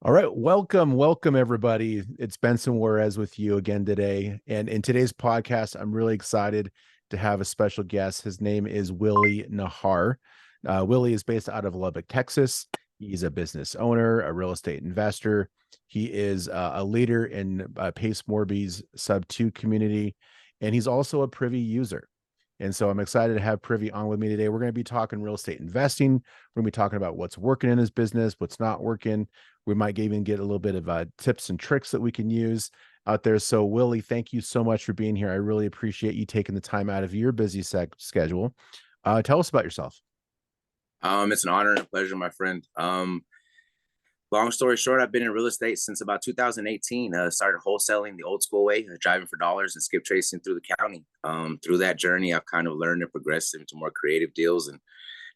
All right, welcome everybody. It's Benson Juarez with you again today. And in today's podcast, I'm really excited to have a special guest. His name is Willie Najar. Willie is based out of Lubbock, Texas. He's a business owner, a real estate investor. He is a leader in Pace Morby's Subto community, and he's also a Privy user. And so I'm excited to have Privy on with me today. We're going to be talking real estate investing. We're going to be talking about what's working in his business, what's not working. We might even get a little bit of tips and tricks that we can use out there. So Willie, thank you so much for being here. I really appreciate you taking the time out of your busy schedule. Tell us about yourself. It's an honor and a pleasure, my friend. Long story short, I've been in real estate since about 2018. Started wholesaling the old school way, driving for dollars and skip tracing through the county. Through that journey, I've kind of learned to progress into more creative deals and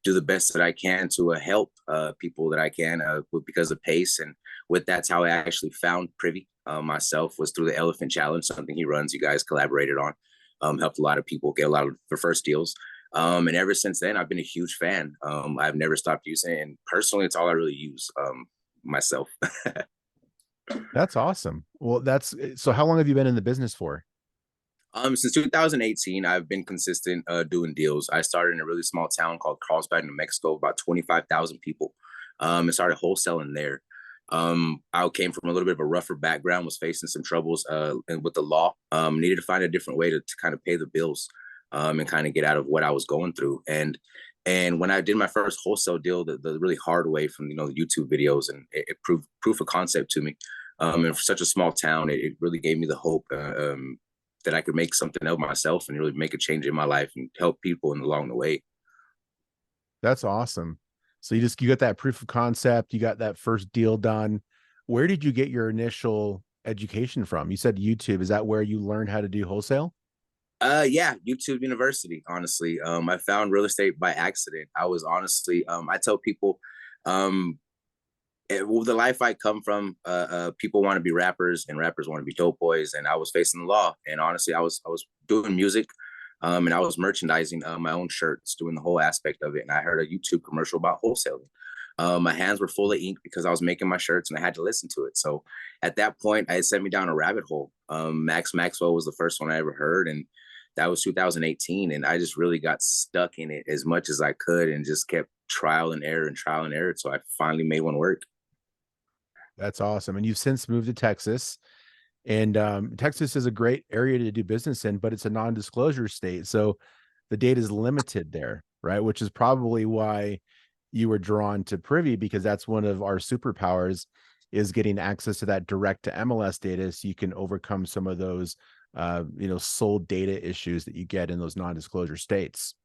do the best that I can to help people that I can because of Pace. And with that's how I actually found Privy myself, was through the Elephant Challenge, something he runs. You guys collaborated on, helped a lot of people get a lot of their first deals. And ever since then, I've been a huge fan. I've never stopped using it. And personally, it's all I really use myself. That's awesome. Well, so how long have you been in the business for? Since 2018, I've been consistent doing deals. I started in a really small town called Carlsbad, New Mexico, about 25,000 people, and started wholesaling there. I came from a little bit of a rougher background, was facing some troubles with the law, needed to find a different way to kind of pay the bills and kind of get out of what I was going through. And when I did my first wholesale deal, the really hard way from the YouTube videos, and it proved proof of concept to me. And for such a small town, it really gave me the hope that I could make something of myself and really make a change in my life and help people along the way. That's awesome. So you got that proof of concept, you got that first deal done. Where did you get your initial education from? You said YouTube. Is that where you learned how to do wholesale? Yeah, YouTube University, honestly. I found real estate by accident. I was honestly, I tell people, the life I come from, people want to be rappers and rappers want to be dope boys. And I was facing the law. And honestly, I was doing music, and I was merchandising my own shirts, doing the whole aspect of it. And I heard a YouTube commercial about wholesaling. My hands were full of ink because I was making my shirts and I had to listen to it. So at that point, it sent me down a rabbit hole. Max Maxwell was the first one I ever heard. And that was 2018. And I just really got stuck in it as much as I could and just kept trial and error. So I finally made one work. That's awesome. And you've since moved to Texas. And Texas is a great area to do business in, but it's a non-disclosure state. So the data is limited there, right? Which is probably why you were drawn to Privy, because that's one of our superpowers, is getting access to that direct to MLS data so you can overcome some of those sold data issues that you get in those non-disclosure states.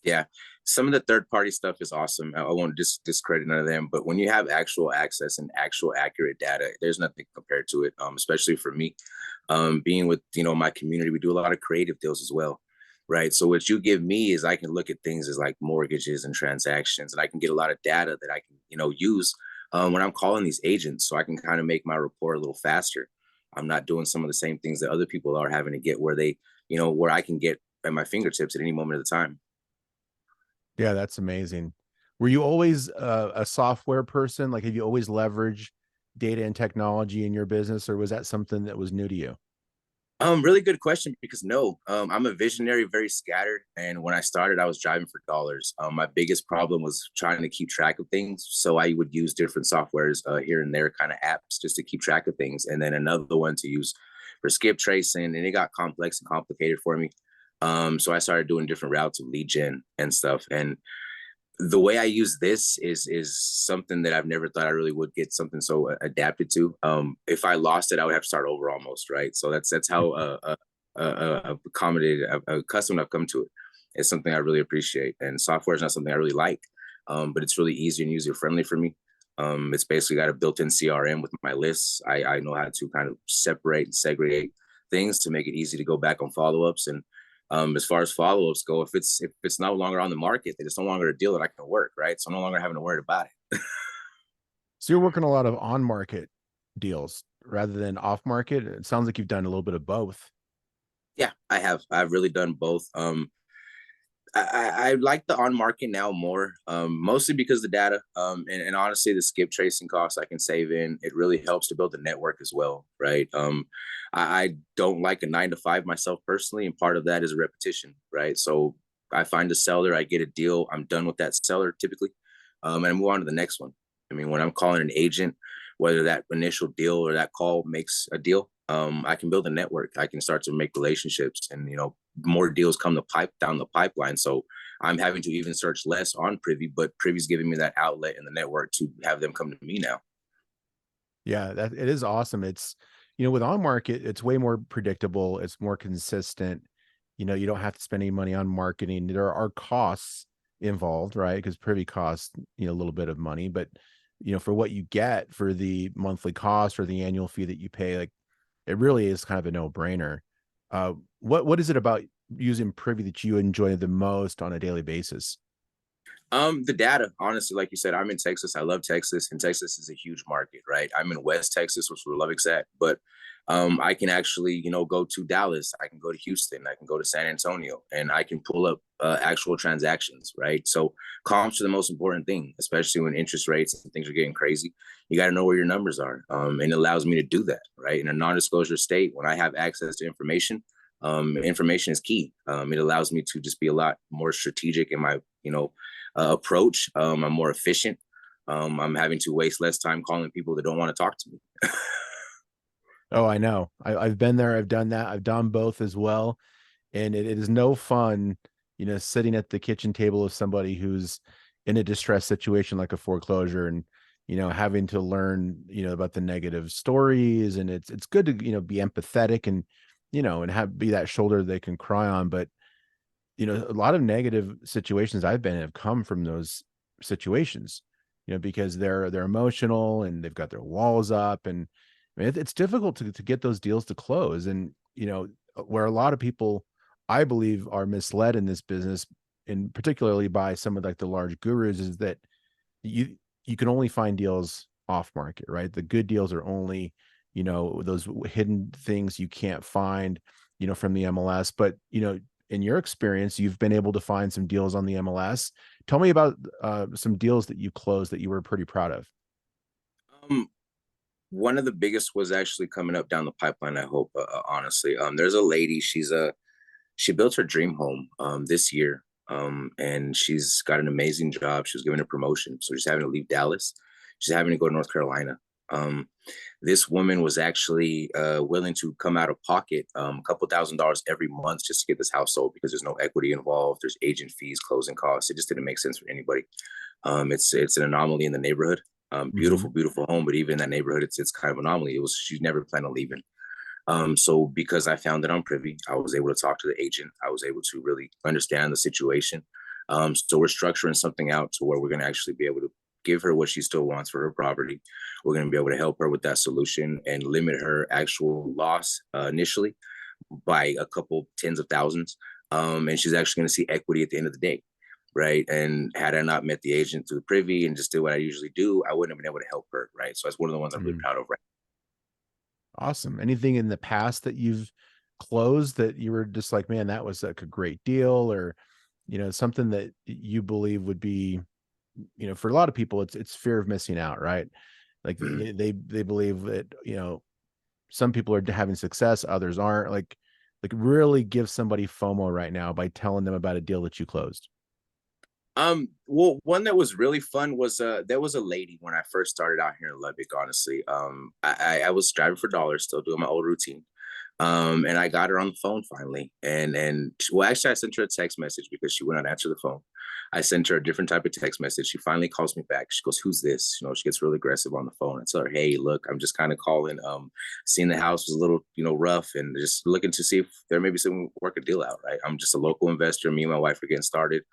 Yeah, some of the third-party stuff is awesome. I won't discredit none of them, but when you have actual access and actual accurate data, there's nothing compared to it. Especially for me, being with my community, we do a lot of creative deals as well, right? So what you give me is I can look at things as like mortgages and transactions, and I can get a lot of data that I can use when I'm calling these agents, so I can kind of make my report a little faster. I'm not doing some of the same things that other people are having to get, where where I can get at my fingertips at any moment of the time. Yeah, that's amazing. Were you always a software person? Like, have you always leveraged data and technology in your business, or was that something that was new to you? Really good question, because no, I'm a visionary, very scattered. And when I started, I was driving for dollars. My biggest problem was trying to keep track of things. So I would use different softwares here and there, kind of apps, just to keep track of things. And then another one to use for skip tracing. And it got complex and complicated for me. So I started doing different routes of lead gen and stuff. And the way I use this is something that I've never thought I really would get something so adapted to. If I lost it, I would have to start over almost, right? So that's how accommodated, accustomed I've come to it. It's something I really appreciate, and software is not something I really like, but it's really easy and user friendly for me. It's basically got a built-in CRM with my lists. I know how to kind of separate and segregate things to make it easy to go back on follow-ups. And as far as follow-ups go, if it's no longer on the market, then it's no longer a deal that I can work, right? So I'm no longer having to worry about it. So you're working a lot of on-market deals rather than off-market. It sounds like you've done a little bit of both. Yeah, I have. I've really done both. I like the on market now more, mostly because the data, and honestly, the skip tracing costs I can save in. It really helps to build a network as well, right? I don't like a 9 to 5 myself personally, and part of that is a repetition, right? So I find a seller, I get a deal, I'm done with that seller typically, and I move on to the next one. I mean, when I'm calling an agent, whether that initial deal or that call makes a deal, I can build a network. I can start to make relationships, and more deals come down the pipeline. So I'm having to even search less on Privy, but Privy's giving me that outlet in the network to have them come to me now. Yeah, that it is awesome. It's, with on market, it's way more predictable. It's more consistent. You don't have to spend any money on marketing. There are costs involved, right? Because privy costs, a little bit of money, but for what you get for the monthly cost or the annual fee that you pay, like it really is kind of a no-brainer. What is it about using Privy that you enjoy the most on a daily basis? The data, honestly, like you said, I'm in Texas. I love Texas, and Texas is a huge market, right? I'm in West Texas, which where Lubbock's at, but I can actually, go to Dallas. I can go to Houston. I can go to San Antonio, and I can pull up actual transactions, right? So comps are the most important thing, especially when interest rates and things are getting crazy. You got to know where your numbers are, and it allows me to do that, right? In a non-disclosure state, when I have access to information, information is key. It allows me to just be a lot more strategic in my, approach. I'm more efficient. I'm having to waste less time calling people that don't want to talk to me. Oh, I know. I've been there. I've done that. I've done both as well. And it is no fun, sitting at the kitchen table of somebody who's in a distressed situation like a foreclosure and, having to learn, about the negative stories. And it's good to, be empathetic and, and be that shoulder they can cry on. But, a lot of negative situations I've been in have come from those situations, because they're emotional and they've got their walls up. And I mean, it's difficult to get those deals to close. And, where a lot of people, I believe, are misled in this business, and particularly by some of like the large gurus, is that you can only find deals off market, right? The good deals are only, those hidden things you can't find, from the MLS. But, in your experience, you've been able to find some deals on the MLS. Tell me about some deals that you closed that you were pretty proud of. Um, One of the biggest was actually coming up down the pipeline. I hope, honestly, there's a lady. She built her dream home this year, and she's got an amazing job. She was given a promotion, so she's having to leave Dallas. She's having to go to North Carolina. Um, this woman was actually willing to come out of pocket a couple $1,000s every month just to get this house sold because there's no equity involved. There's agent fees, closing costs. It just didn't make sense for anybody. It's an anomaly in the neighborhood. Hmm. Beautiful, beautiful home, but even in that neighborhood, it's kind of an anomaly. It was She never planned on leaving. So because I found it on Privy, I was able to talk to the agent. I was able to really understand the situation. So we're structuring something out to where we're going to actually be able to give her what she still wants for her property. We're going to be able to help her with that solution and limit her actual loss initially by a couple tens of thousands. And she's actually going to see equity at the end of the day. Right. And had I not met the agent through the Privy and just did what I usually do, I wouldn't have been able to help her. Right. So that's one of the ones I'm really Mm. proud of. Right. Awesome. Anything in the past that you've closed that you were just like, man, that was like a great deal, or, something that you believe would be, for a lot of people, it's fear of missing out, right? Like they believe that, some people are having success, others aren't. Like really give somebody FOMO right now by telling them about a deal that you closed. Well, one that was really fun was there was a lady when I first started out here in Lubbock, honestly. I was driving for dollars, still doing my old routine. And I got her on the phone finally. And well, actually I sent her a text message because she would not answer the phone. I sent her a different type of text message. She finally calls me back. She goes, "Who's this?" She gets really aggressive on the phone. I tell her, "Hey, look, I'm just kind of calling. Seeing the house was a little, rough and just looking to see if there may be some work a deal out, right? I'm just a local investor. Me and my wife are getting started."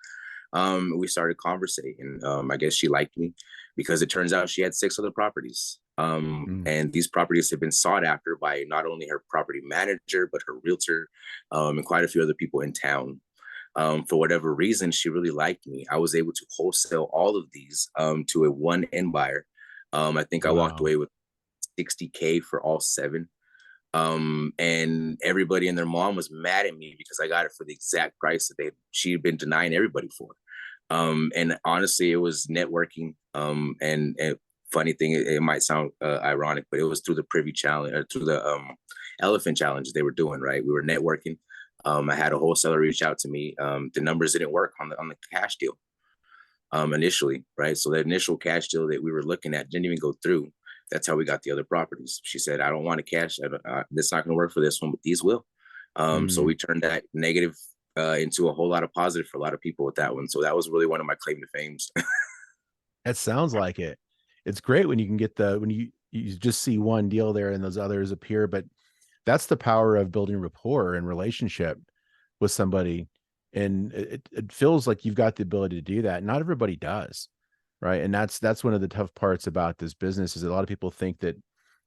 We started conversating. I guess she liked me because it turns out she had 6 other properties. Mm. And these properties have been sought after by not only her property manager, but her realtor, and quite a few other people in town. For whatever reason, she really liked me. I was able to wholesale all of these to a one end buyer. I think I walked Wow. away with 60K for all 7. And everybody and their mom was mad at me because I got it for the exact price that she'd been denying everybody for. And honestly, it was networking. And funny thing, it might sound ironic, but it was through the Privy challenge, or through the elephant challenge they were doing. Right, we were networking. I had a wholesaler reach out to me. The numbers didn't work on the cash deal initially, right? So the initial cash deal that we were looking at didn't even go through. That's how we got the other properties. She said, "I don't want to cash. That's not going to work for this one, but these will." So we turned that negative into a whole lot of positive for a lot of people with that one. So that was really one of my claim to fames. That sounds like it. It's great when you can get when you just see one deal there and those others appear, but that's the power of building rapport and relationship with somebody. And it feels like you've got the ability to do that. Not everybody does. Right. And that's one of the tough parts about this business is a lot of people think that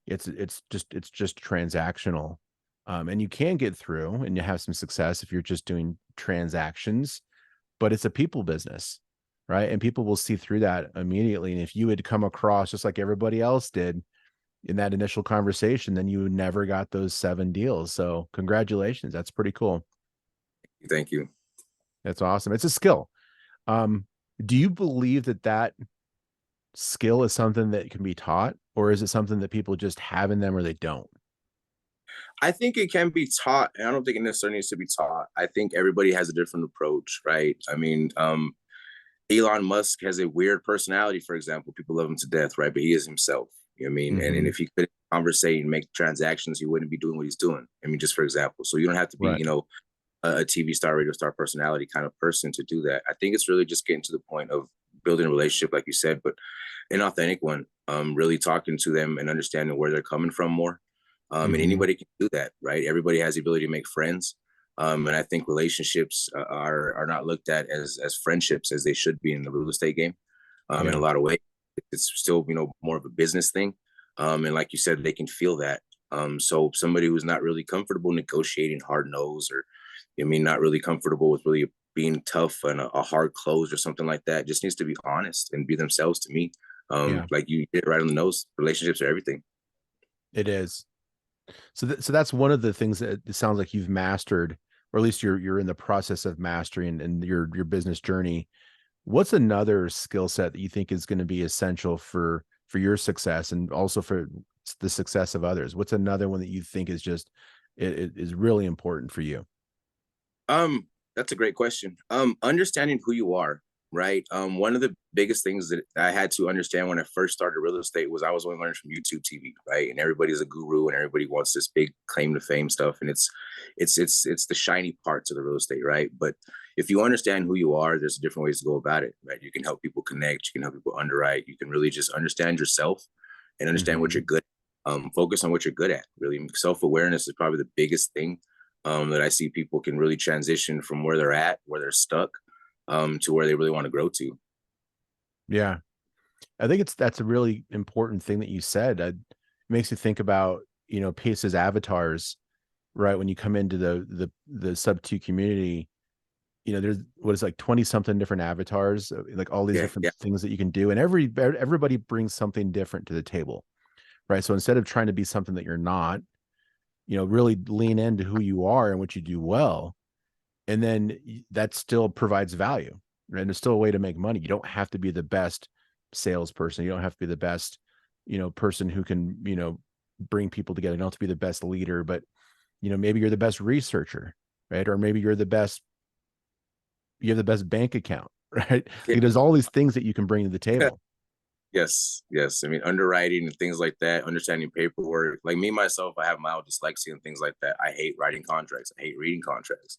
it's just transactional. And you can get through and you have some success if you're just doing transactions, but it's a people business, right? And people will see through that immediately. And if you had come across just like everybody else did in that initial conversation, then you never got those 7 deals. So congratulations. That's pretty cool. Thank you. That's awesome. It's a skill. Do you believe that skill is something that can be taught, or is it something that people just have in them or they don't? I think it can be taught, and I don't think it necessarily needs to be taught. I think everybody has a different approach, right? I mean, Elon Musk has a weird personality, for example. People love him to death, right? But he is himself. You know what I mean? And if he could conversate and make transactions, he wouldn't be doing what he's doing. I mean, just for example. So you don't have to be, Right. A TV star, radio star personality kind of person to do that. I think it's really just getting to the point of building a relationship, like you said, but an authentic one. Really talking to them and understanding where they're coming from more. And anybody can do that, right? Everybody has the ability to make friends. And I think relationships are not looked at as friendships as they should be in the real estate game. In a lot of ways, it's still more of a business thing. And like you said, they can feel that. So somebody who's not really comfortable negotiating hard no's, or not really comfortable with really being tough and a hard close or something like that, just needs to be honest and be themselves. To me, Yeah, like you hit right on the nose. Relationships are everything. it is. So that's one of the things that it sounds like you've mastered, or at least you're in the process of mastering in your business journey. What's another skill set that you think is going to be essential for your success and also for the success of others? What's another one that you think is just it is really important for you? That's a great question. Understanding who you are, right? One of the biggest things that I had to understand when I first started real estate was I was only learning from YouTube TV, right? And everybody's a guru and everybody wants this big claim to fame stuff. And it's the shiny parts of the real estate, right? But if you understand who you are, there's different ways to go about it, right? You can help people connect, you can help people underwrite, you can really just understand yourself and understand what you're good at. Focus on what you're good at. Really, self-awareness is probably the biggest thing that I see people can really transition from where they're at, where they're stuck, to where they really want to grow to. Yeah, I think that's a really important thing that you said. It makes you think about Pace's avatars, right? When you come into the Subto community, there's what is like 20 something different avatars, like all these Yeah, different yeah, things that you can do, and everybody brings something different to the table, right? So instead of trying to be something that you're not, really lean into who you are and what you do well, and then that still provides value, right? And there's still a way to make money. You don't have to be the best salesperson. You don't have to be the best, person who can, bring people together. You don't have to be the best leader, but maybe you're the best researcher, right? Or maybe you have the best bank account, right? yeah. Like there's all these things that you can bring to the table. Yes, yes. I mean, underwriting and things like that, understanding paperwork. Like me myself, I have mild dyslexia and things like that. I hate writing contracts. I hate reading contracts.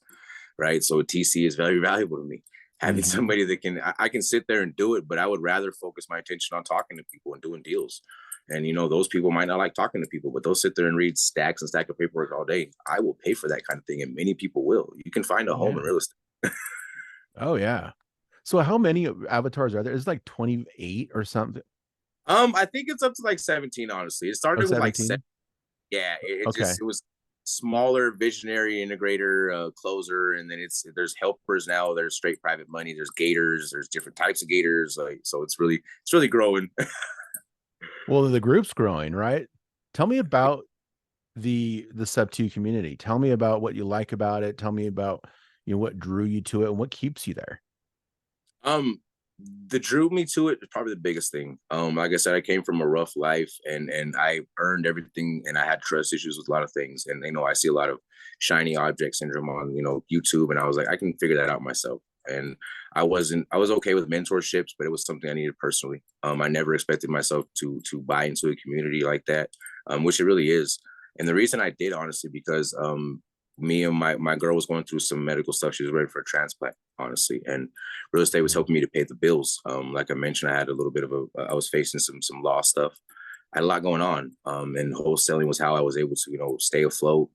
Right. So TC is very valuable to me. Having Mhm. somebody that I can sit there and do it, but I would rather focus my attention on talking to people and doing deals. And those people might not like talking to people, but they'll sit there and read stacks and stack of paperwork all day. I will pay for that kind of thing, and many people will. You can find a home in Yeah. real estate. Oh yeah. So how many avatars are there? It's like 28 or something. I think it's up to like 17, honestly. It Oh, started with like 17. yeah, Okay. it was smaller visionary integrator, closer, and then there's helpers now. There's straight private money. There's gators. There's different types of gators. Like so, it's really growing. Well, the group's growing, right? Tell me about the Subto community. Tell me about what you like about it. Tell me about, what drew you to it and what keeps you there. Um, that drew me to it is probably the biggest thing. Like I said, I came from a rough life, and I earned everything, and I had trust issues with a lot of things. And I see a lot of shiny object syndrome on YouTube, and I was like, I can figure that out myself. And I was okay with mentorships, but it was something I needed personally. I never expected myself to buy into a community like that, which it really is. And the reason I did, honestly, because me and my girl was going through some medical stuff. She was ready for a transplant, honestly, and real estate was Mhm. helping me to pay the bills. Like I mentioned, I had a little bit of I was facing some law stuff. I had a lot going on, and wholesaling was how I was able to, stay afloat,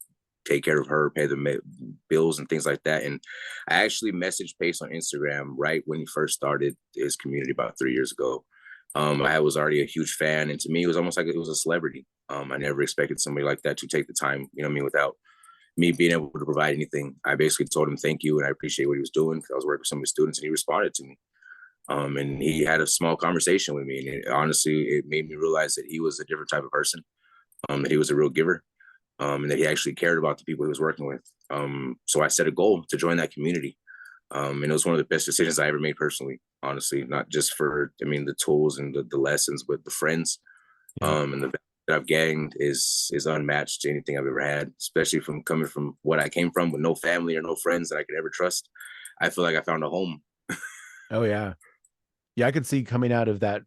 take care of her, pay the bills and things like that. And I actually messaged Pace on Instagram right when he first started his community about 3 years ago. I was already a huge fan, and to me, it was almost like it was a celebrity. I never expected somebody like that to take the time, without me being able to provide anything. I basically told him thank you and I appreciate what he was doing because I was working with some of his students, and he responded to me. And he had a small conversation with me, and honestly, it made me realize that he was a different type of person. That he was a real giver, and that he actually cared about the people he was working with. So I set a goal to join that community, and it was one of the best decisions I ever made personally. Honestly, not just for the tools and the lessons, but the friends, Yeah. and the that I've gained is unmatched to anything I've ever had, especially from coming from what I came from with no family or no friends that I could ever trust. I feel like I found a home. Oh yeah. Yeah, I could see coming out of that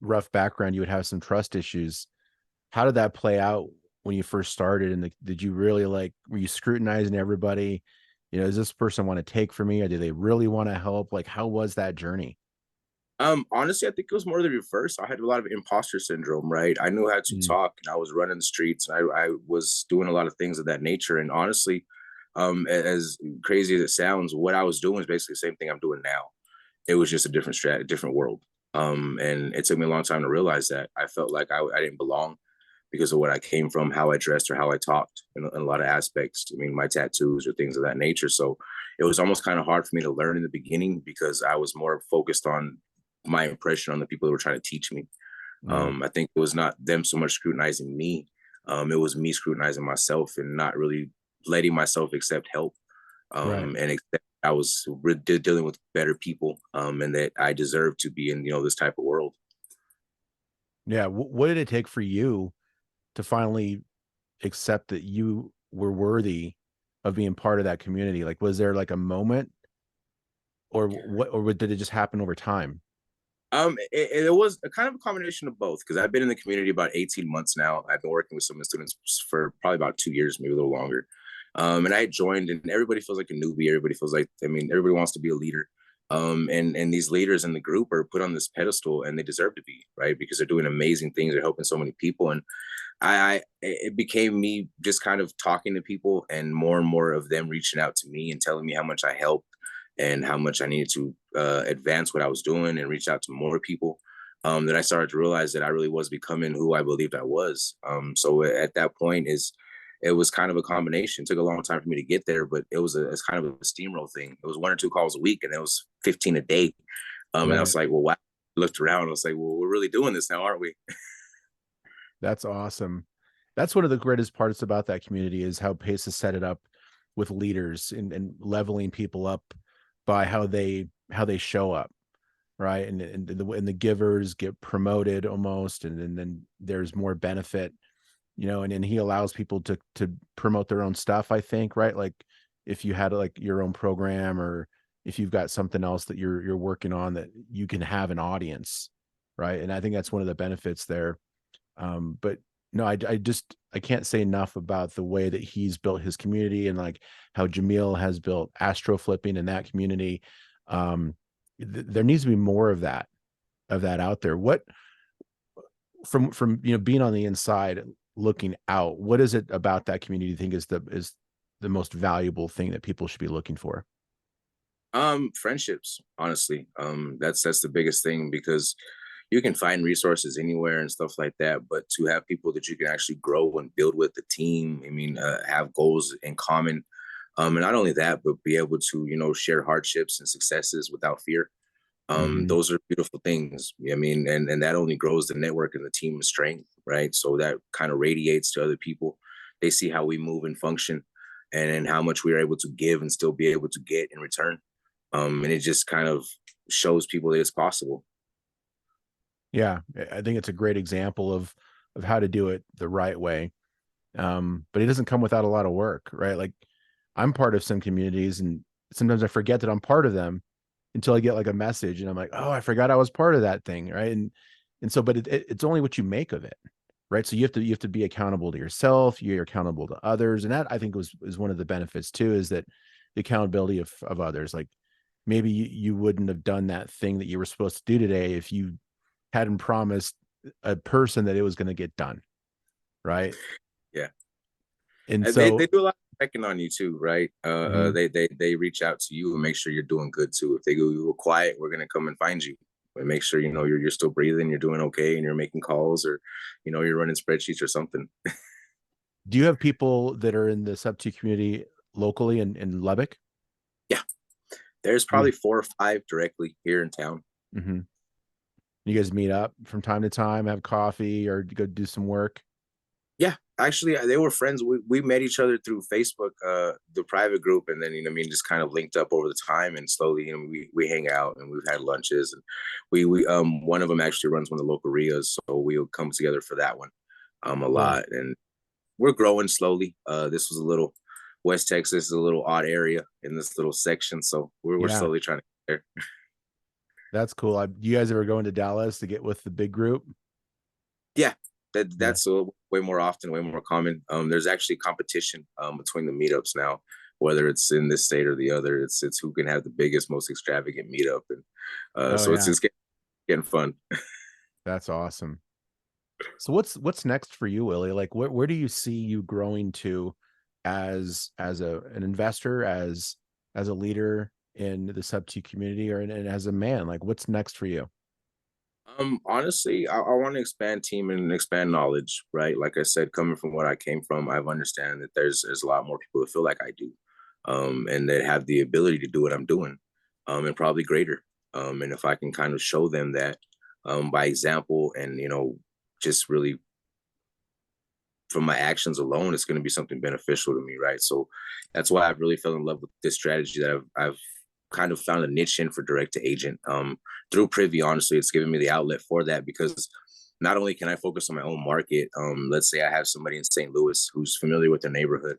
rough background, you would have some trust issues. How did that play out when you first started? And did you really were you scrutinizing everybody? Does this person want to take from me, or do they really want to help? Like, how was that journey? Honestly, I think it was more the reverse. I had a lot of imposter syndrome, right? I knew how to Mm, talk, and I was running the streets, and I was doing a lot of things of that nature. And honestly, as crazy as it sounds, what I was doing is basically the same thing I'm doing now. It was just a different strat, a different world. And it took me a long time to realize that. I felt like I didn't belong because of what I came from, how I dressed, or how I talked in a lot of aspects. My tattoos or things of that nature. So it was almost kind of hard for me to learn in the beginning because I was more focused on my impression on the people that were trying to teach me. mm, I think it was not them so much scrutinizing me. It was me scrutinizing myself and not really letting myself accept help, right. and accept I was dealing with better people, and that I deserve to be in this type of world. Yeah. What did it take for you to finally accept that you were worthy of being part of that community? Like, was there like a moment, or what, or did it just happen over time? It was a kind of a combination of both because I've been in the community about 18 months now. I've been working with some of the students for probably about 2 years, maybe a little longer. And I joined, and everybody feels like a newbie. Everybody feels like, everybody wants to be a leader. And these leaders in the group are put on this pedestal, and they deserve to be, right? Because they're doing amazing things. They're helping so many people. And it became me just kind of talking to people, and more of them reaching out to me and telling me how much I helped and how much I needed to advance what I was doing and reach out to more people. That I started to realize that I really was becoming who I believed I was. So at that point it was kind of a combination. It took a long time for me to get there, but it's kind of a steamroll thing. It was 1 or 2 calls a week, and it was 15 a day. And I Right. was like, well, wow. I looked around. I was like, well, we're really doing this now, aren't we? That's awesome. That's one of the greatest parts about that community is how Pace has set it up with leaders and leveling people up by how they show up, right? And the givers get promoted almost, and then there's more benefit, and then he allows people to promote their own stuff, I think, right? Like if you had like your own program, or if you've got something else that you're working on, that you can have an audience, right? And I think that's one of the benefits there. But no, I can't say enough about the way that he's built his community, and like how Jamil has built astro flipping in that community. Um, there needs to be more of that out there. What from being on the inside looking out, what is it about that community you think is the most valuable thing that people should be looking for? Friendships, honestly. That's the biggest thing because you can find resources anywhere and stuff like that, but to have people that you can actually grow and build with the team, have goals in common, and not only that, but be able to share hardships and successes without fear. Hmm. Those are beautiful things. And that only grows the network and the team strength, right? So that kind of radiates to other people. they see how we move and function, and how much we are able to give and still be able to get in return. And it just kind of shows people that it's possible. Yeah, I think it's a great example of how to do it the right way. But it doesn't come without a lot of work, right? Like I'm part of some communities, and sometimes I forget that I'm part of them until I get like a message, and I'm like, oh, I forgot I was part of that thing, right? And so, but it's only what you make of it, right? So you have to be accountable to yourself, you're accountable to others, and that I think is one of the benefits too, is that the accountability of others. Like maybe you wouldn't have done that thing that you were supposed to do today if you hadn't promised a person that it was going to get done, right? Yeah. And They so, do a lot of checking on you too, right? mhm, They reach out to you and make sure you're doing good too. If they go you were quiet, we're gonna come and find you and make sure you know you're still breathing, you're doing okay, and you're making calls, or you're running spreadsheets or something. do you have people that are in the Subto community locally in Lubbock? Yeah, there's Yeah. probably 4 or 5 directly here in town. Hmm. You guys meet up from time to time, have coffee, or go do some work? Yeah, actually, they were friends. We met each other through Facebook, the private group, and then just kind of linked up over the time, and slowly, we hang out and we've had lunches, and we one of them actually runs one of the local RIAs, so we'll come together for that one, a Cool. lot, and we're growing slowly. This was a little West Texas is a little odd area in this little section, so we're Yeah, slowly trying to get there. that's cool. You guys ever go into Dallas to get with the big group? Yeah, Yeah. that's way more often, way more common. There's actually competition between the meetups now, whether it's in this state or the other. It's who can have the biggest, most extravagant meetup, and Oh so it's yeah, just getting fun. that's awesome. So what's next for you, Willie? Like where do you see you growing to as an investor, as a leader in the Subto community, or and as a man? Like what's next for you? Honestly, I want to expand team and expand knowledge, right? Like I said, coming from what I came from, I've understand that there's a lot more people that feel like I do, and that have the ability to do what I'm doing, and probably greater. And if I can kind of show them that, by example, and just really from my actions alone, it's going to be something beneficial to me, right? So that's why I've really fell in love with this strategy that I've kind of found a niche in for direct to agent. Through Privy, honestly, it's given me the outlet for that, because not only can I focus on my own market. Let's say I have somebody in St. Louis who's familiar with their neighborhood,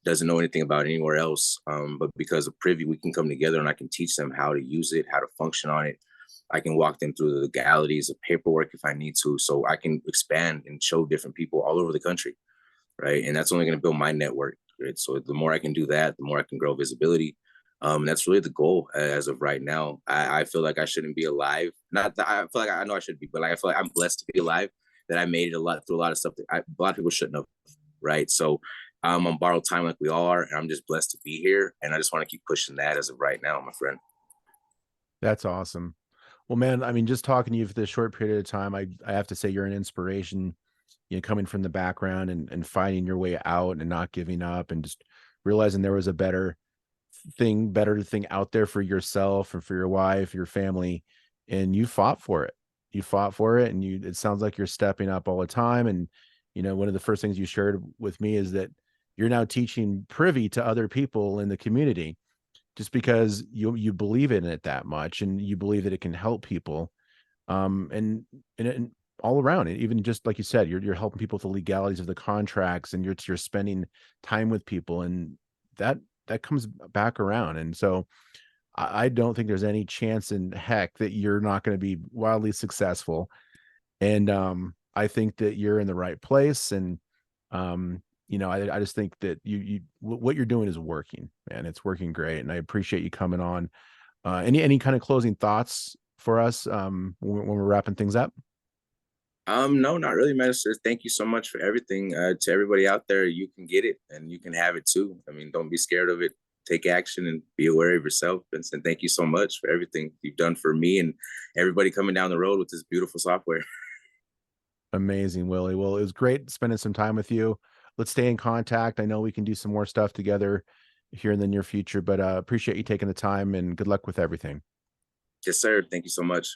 doesn't know anything about anywhere else, but because of Privy, we can come together and I can teach them how to use it, how to function on it. I can walk them through the legalities of paperwork if I need to, so I can expand and show different people all over the country, right? And that's only going to build my network, right? So the more I can do that, the more I can grow visibility. That's really the goal as of right now. I feel like I shouldn't be alive. Not that I feel like I know I should be, but like I feel like I'm blessed to be alive. That I made it a lot through a lot of stuff that a lot of people shouldn't have, right? So I'm on borrowed time like we all are, and I'm just blessed to be here. And I just want to keep pushing that as of right now, my friend. That's awesome. Well, man, I mean, just talking to you for this short period of time, I have to say you're an inspiration, coming from the background and finding your way out and not giving up and just realizing there was a better thing out there for yourself and for your wife, your family, and you fought for it. You fought for it, and it sounds like you're stepping up all the time. And one of the first things you shared with me is that you're now teaching Privy to other people in the community, just because you believe in it that much and you believe that it can help people. And all around it, even just like you said, you're helping people with the legalities of the contracts, and you're spending time with people, and that that comes back around. And so I don't think there's any chance in heck that you're not going to be wildly successful. And I think that you're in the right place. And I just think that what you're doing is working, man. It's working great, and I appreciate you coming on. Any kind of closing thoughts for us when we're wrapping things up? No, not really, Minister. Thank you so much for everything. To everybody out there, you can get it and you can have it too. I mean, don't be scared of it. Take action and be aware of yourself. And thank you so much for everything you've done for me and everybody coming down the road with this beautiful software. Amazing, Willie. Well, it was great spending some time with you. Let's stay in contact. I know we can do some more stuff together here in the near future, but appreciate you taking the time, and good luck with everything. Yes, sir. Thank you so much.